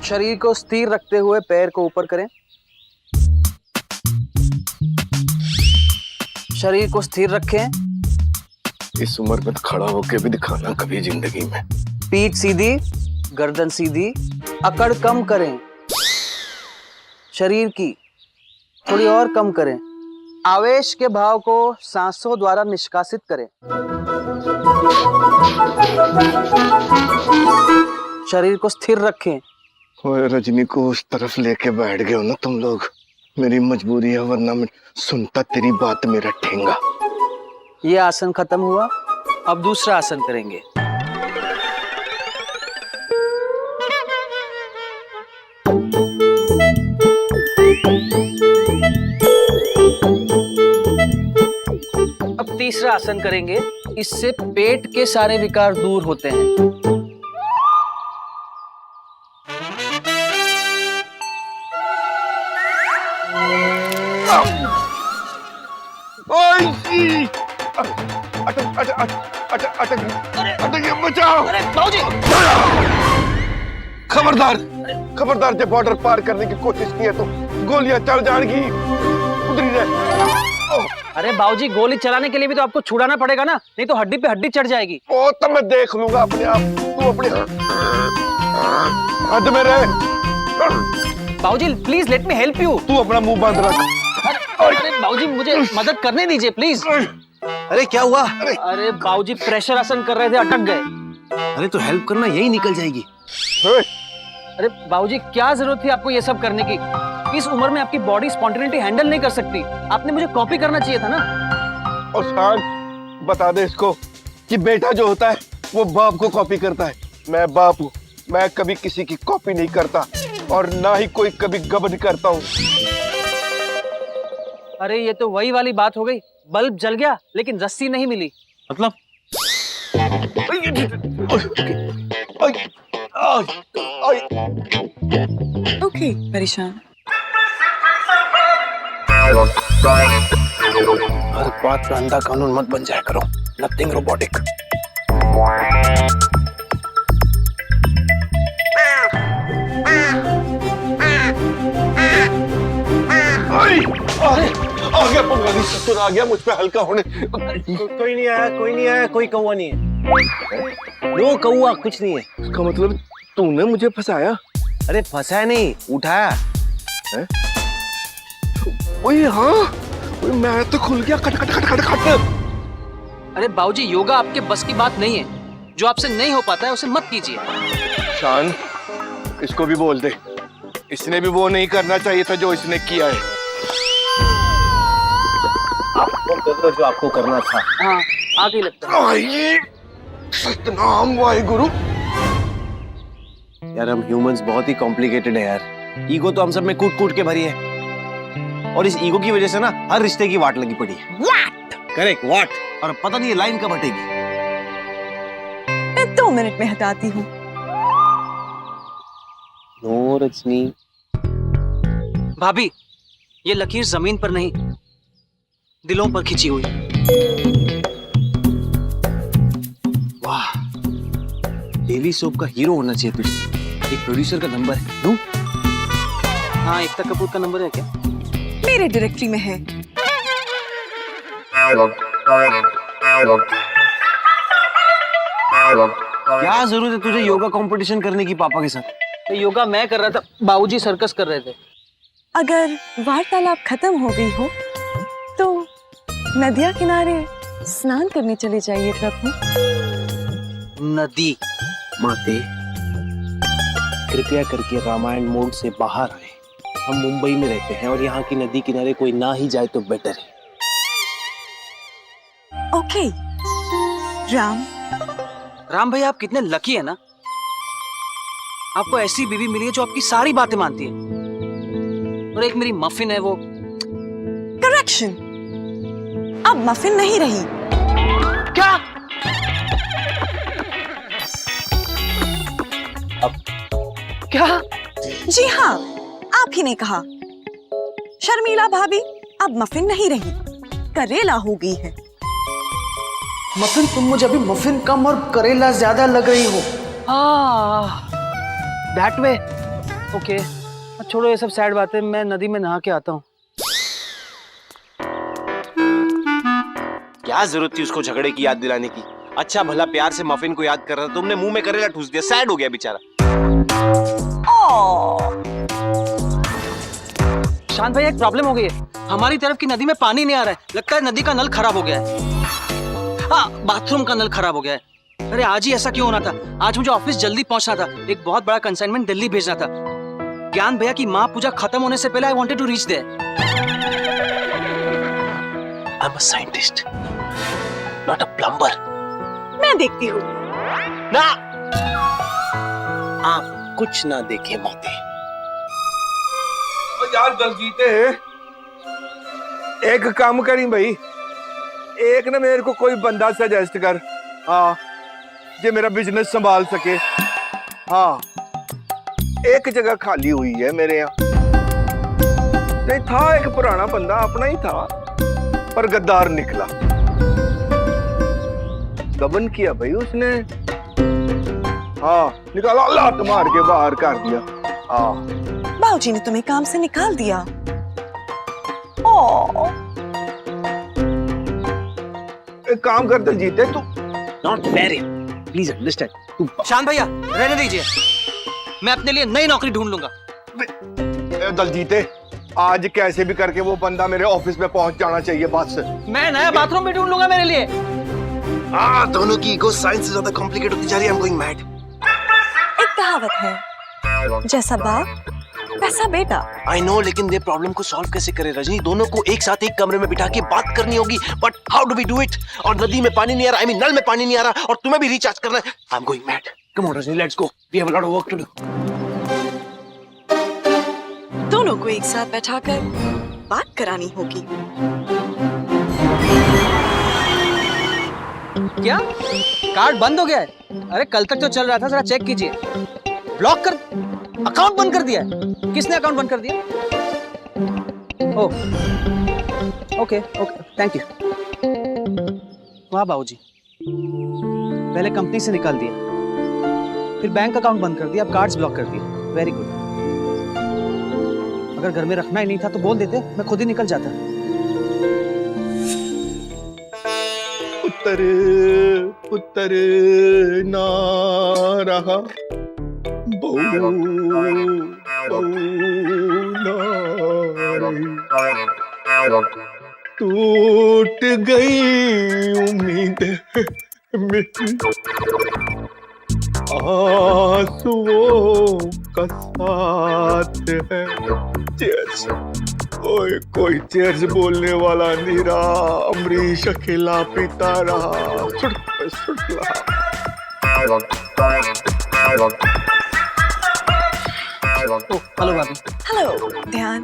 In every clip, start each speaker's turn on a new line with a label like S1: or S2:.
S1: शरीर को स्थिर रखते हुए पैर को ऊपर करें। शरीर को स्थिर रखें।
S2: इस उम्र में तो खड़ा होके भी दिखाना कभी जिंदगी में।
S1: पीठ सीधी, गर्दन सीधी, अकड़ कम करें। शरीर की थोड़ी और कम करें। आवेश के भाव को सांसों द्वारा निष्कासित करें। शरीर को स्थिर रखें।
S2: ओए रजनी को उस तरफ लेके बैठ गए हो ना तुम लोग। मेरी मजबूरी है, वरना मैं सुनता तेरी बात मेरा ठेंगा।
S1: ये आसन खत्म हुआ, अब दूसरा आसन करेंगे। अब तीसरा आसन करेंगे। इससे पेट के सारे विकार दूर होते हैं।
S2: अटक बचाओ।
S1: बाबूजी!
S2: खबरदार खबरदार, जब बॉर्डर पार करने की कोशिश की है तो गोलियां चढ़ जाएंगी। उधर ही रह।
S1: अरे बाबूजी, गोली चलाने के लिए भी तो आपको छुड़ाना पड़ेगा ना, नहीं तो हड्डी पे हड्डी चढ़ जाएगी।
S2: ओ तो मैं देख लूंगा अपने आप, तू अपने हद में रह।
S1: बाबूजी please let me help you.
S2: तू अपना मुंह बंद रख।
S1: अरे बाबूजी मुझे मदद करने दीजिए प्लीज।
S3: अरे क्या हुआ?
S1: अरे बाबूजी प्रेशर आसन कर रहे थे, अटक गए।
S3: अरे तो हेल्प करना, यही निकल जाएगी।
S1: अरे बाबूजी क्या जरूरत थी आपको ये सब करने की? इस उम्र में आपकी बॉडी स्पॉन्टेनिटी हैंडल नहीं कर सकती। आपने मुझे कॉपी करना चाहिए था ना।
S2: और शान बता दे इसको कि बेटा जो होता है वो बाप को कॉपी करता है। मैं बाप हूँ, मैं कभी किसी की कॉपी नहीं करता और ना ही कोई कभी गबन करता हूँ।
S1: अरे ये तो वही वाली बात हो गई, बल्ब जल गया लेकिन रस्सी नहीं मिली।
S3: मतलब
S4: ओके, परेशान।
S3: हर बात पे अंधा कानून मत बन जाया करो। Nothing robotic.
S2: आ गया पंगाली ससुर, आ गया मुझ पे हल्का होने।
S3: कोई नहीं आया, कोई नहीं आया, कोई कौवा नहीं है। नो कौवा कुछ नहीं है।
S2: इसका मतलब तूने मुझे फंसाया?
S3: अरे फंसाया नहीं, उठाया
S2: है? ओए हाँ, ओए मैं तो खुल गया। खट खट खट खट खट।
S1: अरे बाबूजी योगा आपके बस की बात नहीं है। जो आपसे नहीं हो पाता है उसे मत कीजिए।
S2: शान इसको भी बोल दे, इसने भी वो नहीं करना चाहिए था जो इसने किया है।
S3: आपको कर लो जो आपको करना था।
S1: हाँ आगे लगता है।
S2: सतनाम वाहिगुरु।
S3: यार हम ह्यूमंस बहुत ही कॉम्प्लिकेटेड है यार। ईगो तो हम सब में कूट कूट के भरी है और इस ईगो की वजह से ना हर रिश्ते की वाट लगी पड़ी है।
S4: व्हाट?
S3: करेक्ट, वाट। और पता नहीं ये लाइन कब हटेगी।
S4: मैं 2 मिनट में हटाती हूँ।
S3: नो रजनी।
S1: भाभी ये लकीर जमीन पर नहीं, दिलों पर खिंची हुई।
S3: वाह, डेली सोप का हीरो होना चाहिए तुझे। एक प्रोड्यूसर का नंबर है दूं?
S1: हाँ एकता कपूर का नंबर है क्या?
S4: मेरे डायरेक्टरी में है।
S3: क्या जरूरत है तुझे योगा कंपटीशन करने की पापा के साथ?
S1: तो योगा मैं कर रहा था, बाबूजी सर्कस कर रहे थे।
S4: अगर वार्तालाप खत्म हो गई हो तो नदिया किनारे स्नान करने चले जाइए प्रभु।
S1: नदी?
S3: माते कृपया करके रामायण मोड से बाहर आए। हम मुंबई में रहते हैं और यहाँ की नदी किनारे कोई ना ही जाए तो बेटर है।
S4: ओके राम।
S1: राम भाई आप कितने लकी है ना, आपको ऐसी बीवी मिली है जो आपकी सारी बातें मानती है। और एक मेरी मफिन है वो।
S4: करेक्शन, अब मफिन नहीं रही।
S1: क्या?
S3: अब
S1: क्या?
S4: जी हाँ, आप ही ने कहा। शर्मिला भाभी अब मफिन नहीं रही, करेला हो गई है।
S1: मफिन तुम मुझे अभी मफिन कम और करेला ज्यादा लग रही हो। That way. ओके, छोड़ो ये सब सैड बातें, मैं नदी में नहा के आता हूँ।
S3: क्या जरूरत थी उसको झगड़े की याद दिलाने की? अच्छा भला प्यार से मफिन को याद कर रहा था, तुमने मुंह में करेला ठूस दिया, सैड हो गया बेचारा।
S1: शांत भाई, एक प्रॉब्लम हो गई है। हमारी तरफ की नदी में पानी नहीं आ रहा है, लगता है नदी का नल खराब हो गया है। हाँ, बाथरूम का नल खराब हो गया है। अरे आज ही ऐसा क्यों होना था? आज मुझे ऑफिस जल्दी पहुंचना था, एक बहुत बड़ा कंसाइनमेंट दिल्ली भेजना था। ज्ञान भैया की माँ पूजा खत्म होने से पहले I wanted to reach there.
S3: I am a scientist, not a plumber.
S4: मैं देखती हूँ।
S3: ना, आप कुछ ना देखे माते।
S2: यार दलजीते, एक काम करी भाई, एक ना मेरे को कोई बंदा सजेस्ट कर, हाँ, जो मेरा बिजनेस संभाल सके। हाँ, एक जगह खाली हुई है मेरे यहाँ। नहीं था एक पुराना बंदा, अपना ही था, पर गद्दार निकला। गबन किया भाई उसने। हाँ, निकाला, लात मार के बाहर कर दिया। हाँ,
S4: बाबूजी ने तुम्हें काम से निकाल दिया।
S2: एक काम कर दलजीते, तू
S3: नॉट फेयर, प्लीज अंडरस्टैंड।
S1: शांत भैया रहने दीजिए, मैं अपने लिए नई नौकरी ढूंढ लूंगा।
S2: दलजीते, आज कैसे भी करके वो बंदा मेरे ऑफिस में पहुंच जाना चाहिए बस।
S1: मैं नया बाथरूम भी ढूंढ लूंगा मेरे लिए।
S3: दोनों की ईगो साइंस से ज्यादा कॉम्प्लिकेट होती जा रही है। I am going mad.
S4: एक कहावत है, जैसा बाप वैसा बेटा।
S3: आई नो, लेकिन ये प्रॉब्लम को सॉल्व कैसे करें रजनी? दोनों को एक साथ एक कमरे में बिठा के बात करनी होगी, but how do we do it? और नदी में पानी नहीं आ रहा, आई मीन नल में पानी नहीं आ रहा, और तुम्हें भी रिचार्ज करना है। I am going mad. Come on Rajni, let's go, we have a lot of work to do.
S4: दोनों को एक साथ बैठाकर बात करानी होगी।
S1: क्या कार्ड बंद हो गया है? अरे कल तक तो चल रहा था, जरा चेक कीजिए। ब्लॉक कर, अकाउंट बंद कर दिया है। किसने अकाउंट बंद कर दिया? ओह, ओके ओके, थैंक यू। वाह बाबूजी, पहले कंपनी से निकाल दिया, फिर बैंक अकाउंट बंद कर दिया, अब कार्ड्स ब्लॉक कर दिए। Very good. अगर घर में रखना ही नहीं था तो बोल देते, मैं खुद ही निकल जाता।
S2: पुत्र पुत्र ना रहा, बहू ना रही, टूट गई उम्मीद मेरी, आंसुओं का साथ है। चेयर्स। ओए कोई चेयर्स बोलने वाला नहीं रहा, अमरीश अकेला पीता रहा, सुट रहा।
S1: हेलो भाभी।
S4: हेलो ध्यान,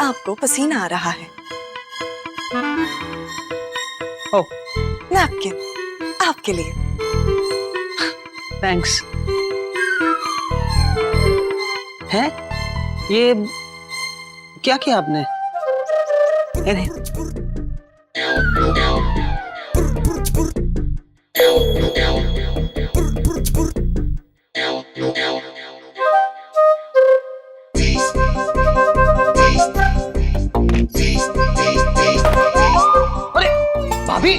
S4: आपको पसीना आ रहा है।
S1: ओह,
S4: नैपकिन आपके लिए।
S1: थैंक्स। है ये क्या किया आपने? अरे भाभी,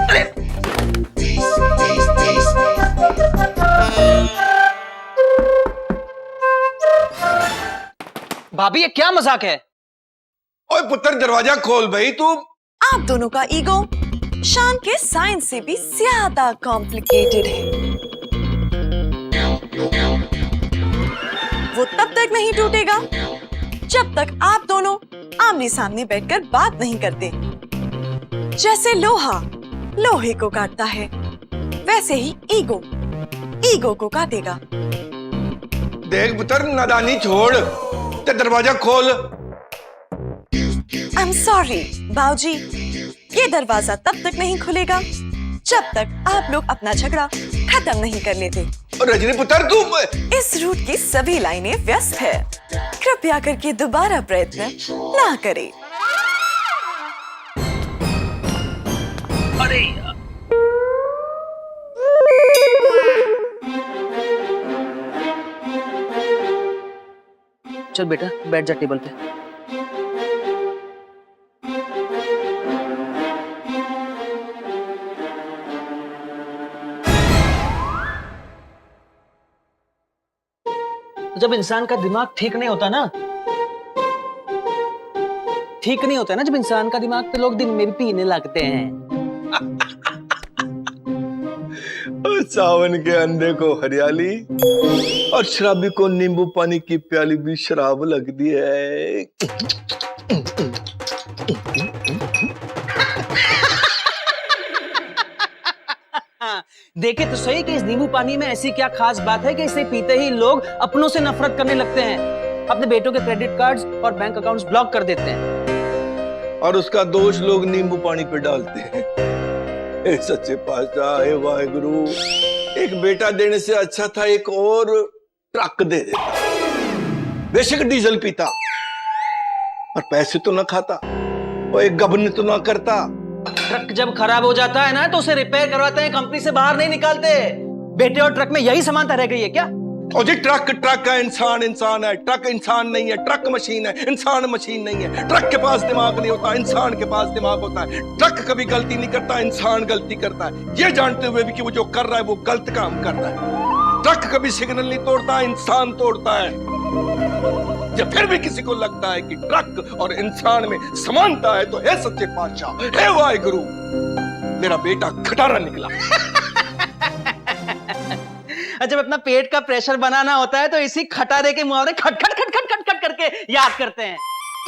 S1: अरे भाभी, ये क्या मजाक है?
S2: ओए पुत्र, दरवाजा खोल भाई। तू
S4: आप दोनों का ईगो शान के साइंस से भी ज्यादा कॉम्प्लिकेटेड है। वो तब तक नहीं टूटेगा जब तक आप दोनों आमने सामने बैठकर बात नहीं करते। जैसे लोहा लोहे को काटता है, वैसे ही ईगो ईगो को काटेगा।
S2: देख पुत्र, नादानी छोड़, ते दरवाजा खोल।
S4: आई एम सॉरी बाऊजी, ये दरवाजा तब तक नहीं खुलेगा जब तक आप लोग अपना झगड़ा खत्म नहीं कर लेते।
S2: रजनी पुत्र, तू
S4: इस रूट की सभी लाइनें व्यस्त है, कृपया करके दोबारा प्रयत्न ना करें।
S1: अरे चल बेटा बैठ जा टेबल पे। जब इंसान का दिमाग ठीक नहीं होता ना, ठीक नहीं होता ना जब इंसान का दिमाग, तो लोग दिन में भी पीने लगते हैं।
S2: सावन के अंधे को हरियाली और शराबी को नींबू पानी की प्याली भी शराब लगती है।
S1: देखे तो सही कि इस नींबू पानी में ऐसी क्या खास बात है कि इसे पीते ही लोग अपनों से नफरत करने लगते हैं, अपने बेटों के क्रेडिट कार्ड्स और बैंक अकाउंट्स ब्लॉक कर देते हैं।
S2: और उसका दोष लोग नींबू पानी पे डालते हैं। हे सच्चे पातशाह, हे वाहेगुरु, एक बेटा देने से अच्छा था एक और ट्रक दे देता। बेशक डीजल पीता और पैसे तो ना खाता और एक गबन तो ना करता।
S1: ट्रक जब खराब हो जाता है ना तो उसे रिपेयर करवाते हैं, कंपनी से बाहर नहीं निकालते। बेटे और ट्रक में यही समानता रह गई है क्या?
S2: और जी ट्रक ट्रक है, इंसान इंसान है। ट्रक इंसान नहीं है, ट्रक मशीन है, इंसान मशीन नहीं है। ट्रक के पास दिमाग नहीं होता, इंसान के पास दिमाग होता है। ट्रक कभी गलती नहीं करता, इंसान गलती करता है, ये जानते हुए भी कि वो जो कर रहा है वो गलत काम कर रहा है। ट्रक कभी सिग्नल नहीं तोड़ता, इंसान तोड़ता है। जब फिर भी किसी को लगता है कि ट्रक और इंसान में समानता है तो हे सच्चे पातशाह, हे वाहेगुरु, मेरा बेटा खटारा निकला।
S1: जब अपना पेट का प्रेशर बनाना होता है तो इसी खटारे के मुहावरे खट खट खट खट खट खट करके याद करते हैं।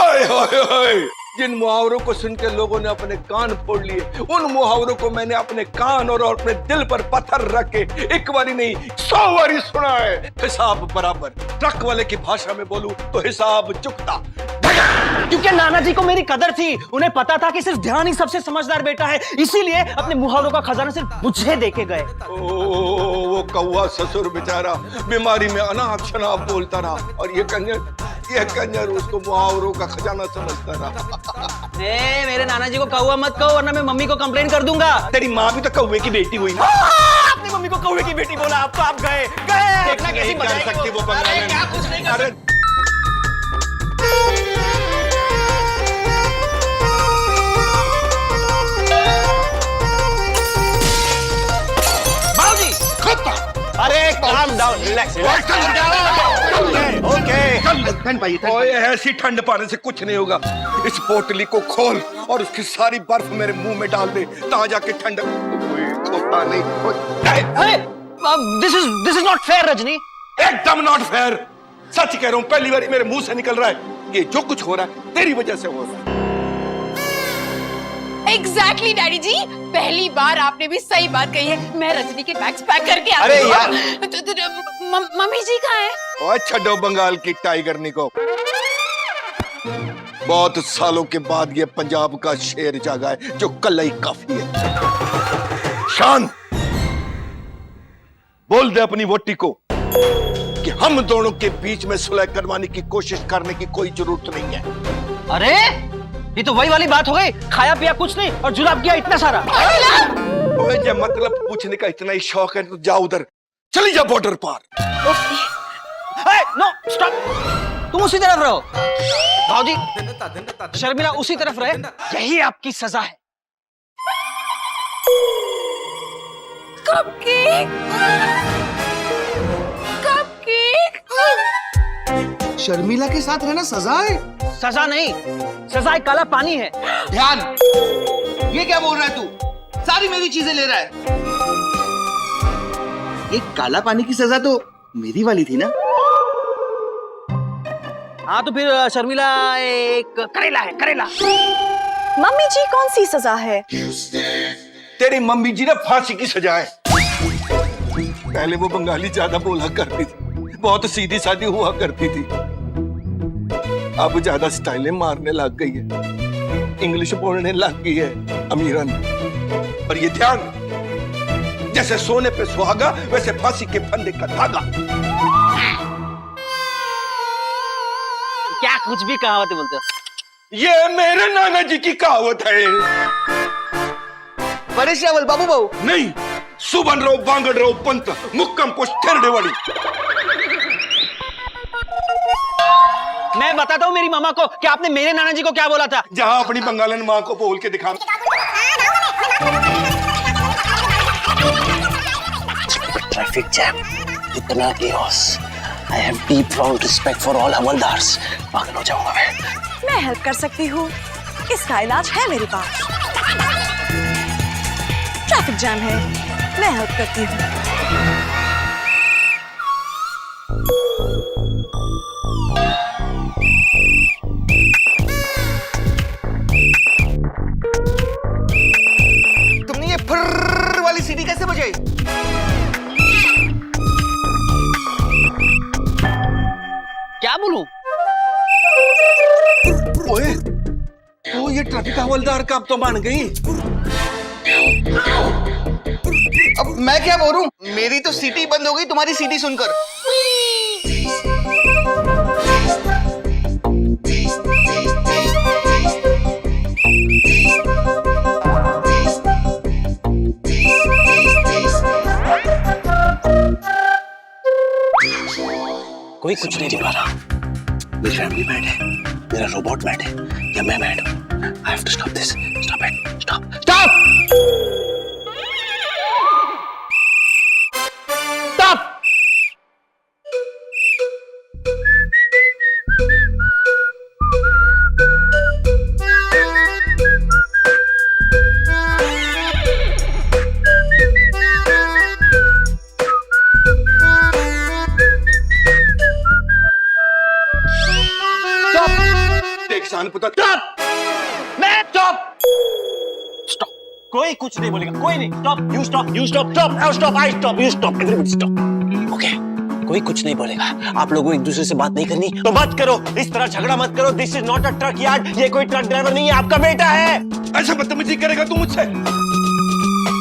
S2: हाय हाय हाय, जिन मुहावरों को सुन के लोगों ने अपने कान फोड़ लिए, उन मुहावरों को मैंने अपने कान और अपने दिल पर पत्थर रख के एक बारी नहीं 100 बारी सुना है। हिसाब बराबर। ट्रक वाले की भाषा में बोलूं तो हिसाब चुकता।
S1: क्योंकि नाना जी को मेरी कदर थी, उन्हें पता था कि सिर्फ ध्यान ही सबसे समझदार बेटा है, इसीलिए अपने मुहावरों का खजाना सिर्फ मुझे देके गए।
S2: वो कौवा ससुर बेचारा बीमारी में अनाप शनाप बोलता रहा और ये कंजर उसको मुहावरों का खजाना समझता रहा।
S1: मेरे नाना जी को कौवा मत कहो वरना मैं मम्मी को कंप्लेन कर दूंगा।
S2: तेरी माँ भी तो कौवे की बेटी हुई ना।
S1: अपनी मम्मी को कौवे की बेटी बोला, अब तो आप गए देखना कैसी
S2: कर सकती वो बंगाली।
S1: क्या कुछ नहीं कर
S2: अरे
S3: अरे calm down, relax, relax. Okay.
S2: ओए ऐसी ठंड पाने से कुछ नहीं होगा। इस पोटली को खोल और उसकी सारी बर्फ मेरे मुंह में डाल दे, ताजा की ठंड खोता नहीं।
S1: This is not fair Rajni.
S2: एकदम नॉट फेयर। सच कह रहा हूँ, पहली बार मेरे मुंह से निकल रहा है ये जो कुछ हो रहा है तेरी वजह से हो रहा है।
S5: एग्जैक्टली डैडी जी, पहली बार आपने भी सही बात कही है। मैं रजनी के बैग्स पैक करके आती
S3: अरे
S5: हूँ।
S3: यार।
S5: मम्मी जी कहाँ हैं?
S2: ओए छड्डो बंगाल की टाइगर निको। बहुत सालों के बाद ये पंजाब का शेर जागा है जो कल ही काफी है। शान बोल दे अपनी वोटी को कि हम दोनों के बीच में सुलह करवाने की कोशिश करने की कोई जरूरत नहीं है।
S1: अरे ये तो वही वाली बात हो गई, खाया पिया कुछ नहीं और जुलाब किया इतना सारा।
S2: ओए जे मतलब पूछने का इतना ही शौक है तो जा उधर, चली जा बॉर्डर पार।
S1: नो स्टॉप, तुम उसी तरफ रहो। भाऊजी शर्मिला उसी तरफ रहे, यही आपकी सजा है।
S5: Cupcake, cupcake.
S6: शर्मिला के साथ रहना सजा है?
S1: सजा नहीं, सजा एक काला पानी है।
S6: ध्यान, ये क्या बोल रहा है तू? सारी मेरी चीजें ले रहा है। ये काला पानी की सजा तो मेरी वाली थी ना?
S1: हाँ तो फिर शर्मिला एक करेला है, करेला।
S4: मम्मी जी कौन सी सजा है?
S2: तेरी मम्मी जी ने फांसी की सजा है। पहले वो बंगाली ज्यादा बोला करती थी, बहुत सीधी सादी हुआ करती थी, अब ज्यादा स्टाइलें मारने लग गई है, इंग्लिश बोलने लग गई है अमीरन। और ये ध्यान, जैसे सोने पे सुहागा वैसे फांसी के फंदे का धागा।
S1: क्या कुछ भी कहावतें बोलते हो?
S2: ये मेरे नाना जी की कहावत है।
S6: परेश रावल बाबू बाबू
S2: नहीं, सुबन राव बांगड़ राव पंत मुक्कम पोस्ट थेरडेवाड़ी।
S1: मैं बताता हूँ मेरी मामा को कि आपने मेरे नाना जी को क्या बोला था।
S2: जहां अपनी बंगालन माँ को बोल के दिखा।
S3: ट्रैफिक जैम, इतना chaos. I have deep found respect for all हवलदार्स। पागल हो जाऊंगा
S4: मैं हेल्प कर सकती हूँ, इसका इलाज है मेरे पास। ट्रैफिक जैम है, मैं हेल्प करती हूँ।
S6: तुमने ये फर्र वाली सीटी कैसे बजाई?
S1: क्या बोलूं?
S2: ओए, ओ ये ट्रैफिक हवलदार का अब तो मान गई।
S6: अब मैं क्या बोलूं? मेरी तो सीटी बंद हो गई तुम्हारी सीटी सुनकर।
S3: कोई कुछ नहीं दिखा रहा। मेरी फैमिली मैड है, मेरा रोबोट मैड है, या मैं मैड हूं? I have to stop this. Stop it. Stop. Stop. Stop.
S2: देख शान पुत्र।
S3: Stop. कोई कुछ नहीं बोलेगा, कोई नहीं। Stop. You stop. You stop. Stop. I stop. I stop. You stop. Everybody stop. Okay. कोई कुछ नहीं बोलेगा। आप लोगों को एक दूसरे से बात नहीं करनी तो मत करो। इस तरह झगड़ा मत करो। This is not a truck yard. ये कोई ट्रक ड्राइवर नहीं है, आपका बेटा है।
S2: ऐसे बदतमीजी करेगा तू मुझसे?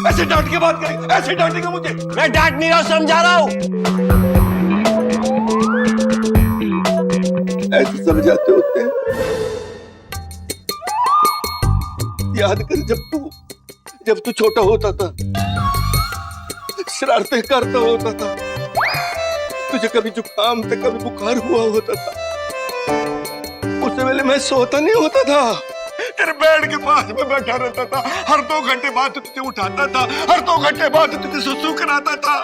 S2: ऐसे डांट के बात करेगा? ऐसे डांटेगा मुझे?
S3: मैं डांट नहीं रहा, समझा रहा हूँ।
S2: ऐसे समझाते होते हैं? याद कर जब तू छोटा होता था, शरारतें करता होता था, तुझे कभी जुकाम तो कभी बुखार हुआ होता था। उससे पहले मैं सोता नहीं होता था, तेरे बेड के पास में बैठा रहता था। हर 2 घंटे बाद तुझे उठाता था, हर 2 घंटे बाद तुझे सुसु कराता था।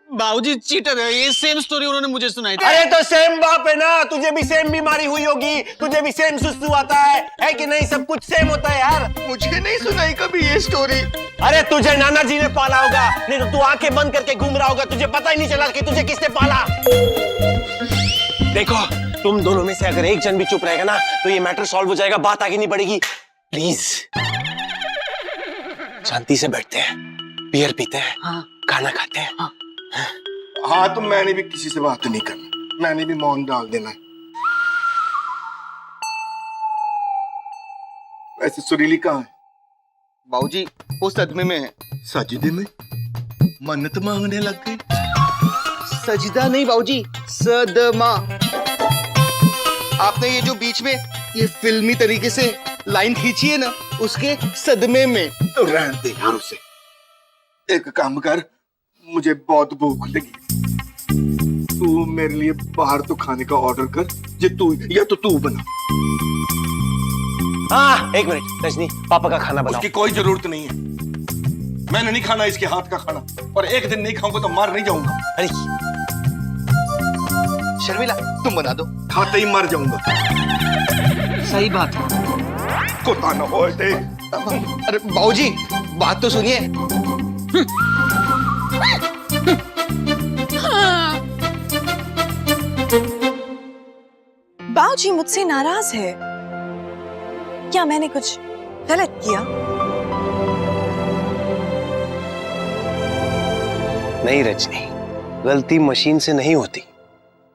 S1: बाबूजी चीटर है, ये सेम स्टोरी उन्होंने मुझे सुनाई थी।
S3: अरे तो सेम बाप है ना, तुझे भी सेम बीमारी हुई होगी, तुझे भी सेम सुसु आता है कि नहीं? सब कुछ सेम होता है यार।
S6: मुझे नहीं सुनाई कभी ये स्टोरी।
S3: अरे तुझे नाना जी ने पाला होगा, नहीं तो तू आंखें बंद करके घूम रहा होगा, तुझे पता ही नहीं चला कि तुझे किसने पाला। देखो, तुम दोनों में से अगर एक जन भी चुप रहेगा ना तो ये मैटर सॉल्व हो जाएगा, बात आगे नहीं बढ़ेगी। प्लीज शांति से बैठते हैं, बियर पीते हैं, खाना खाते हैं।
S2: हाँ, तो मैंने भी किसी से बात नहीं करनी, मैंने भी मौन डाल देना है। वैसे सुरीली कहाँ है?
S6: बाबूजी वो सदमे में है।
S2: सजदे में? मन्नत मांगने लग गई।
S6: सजदा नहीं बाबूजी, सदमा। आपने ये जो बीच में ये फिल्मी तरीके से लाइन खींची है ना, उसके सदमे में।
S2: तो रहने दे यार उसे। एक काम कर, मुझे बहुत भूख लगी, तू मेरे लिए बाहर तो खाने का ऑर्डर कर, या तो तू बना।
S3: हाँ, एक मिनट रजनी, पापा का खाना बनाओ।
S2: उसकी कोई जरूरत नहीं है, मैंने नहीं खाना इसके हाथ का खाना, और एक दिन नहीं खाऊंगा तो मार नहीं जाऊंगा।
S3: अरे
S6: शर्मिला तुम बना दो।
S2: खाते ही मर जाऊंगा।
S1: सही बात है।
S2: कोता न होए दे।
S6: अरे बाबूजी बात तो सुनिए।
S4: बाबूजी मुझसे नाराज है क्या? मैंने कुछ गलत किया?
S3: नहीं रजनी, गलती मशीन से नहीं होती,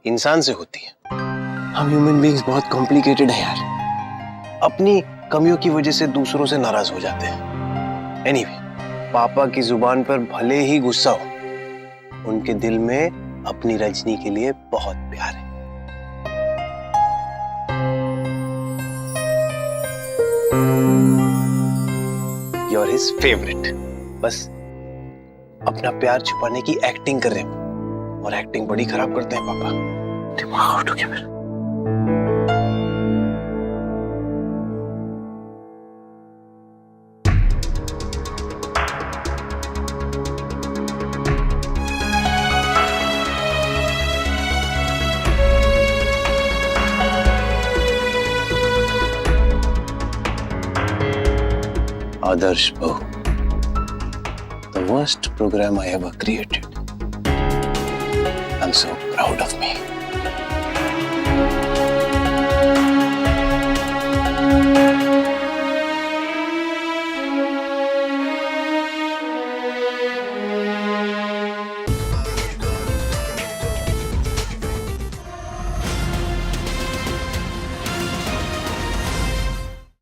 S3: इंसान से होती है। हम ह्यूमन बीइंग्स बहुत कॉम्प्लिकेटेड है यार, अपनी कमियों की वजह से दूसरों से नाराज हो जाते हैं। एनीवे, पापा की जुबान पर भले ही गुस्सा हो, उनके दिल में अपनी रजनी के लिए बहुत प्यार है। You're his favorite. बस अपना प्यार छुपाने की एक्टिंग कर रहे हैं, और एक्टिंग बड़ी खराब करते हैं पापा। दिमाग उठ गया मेरा। आदर्श बहू, the worst program I ever created. I'm so proud of me.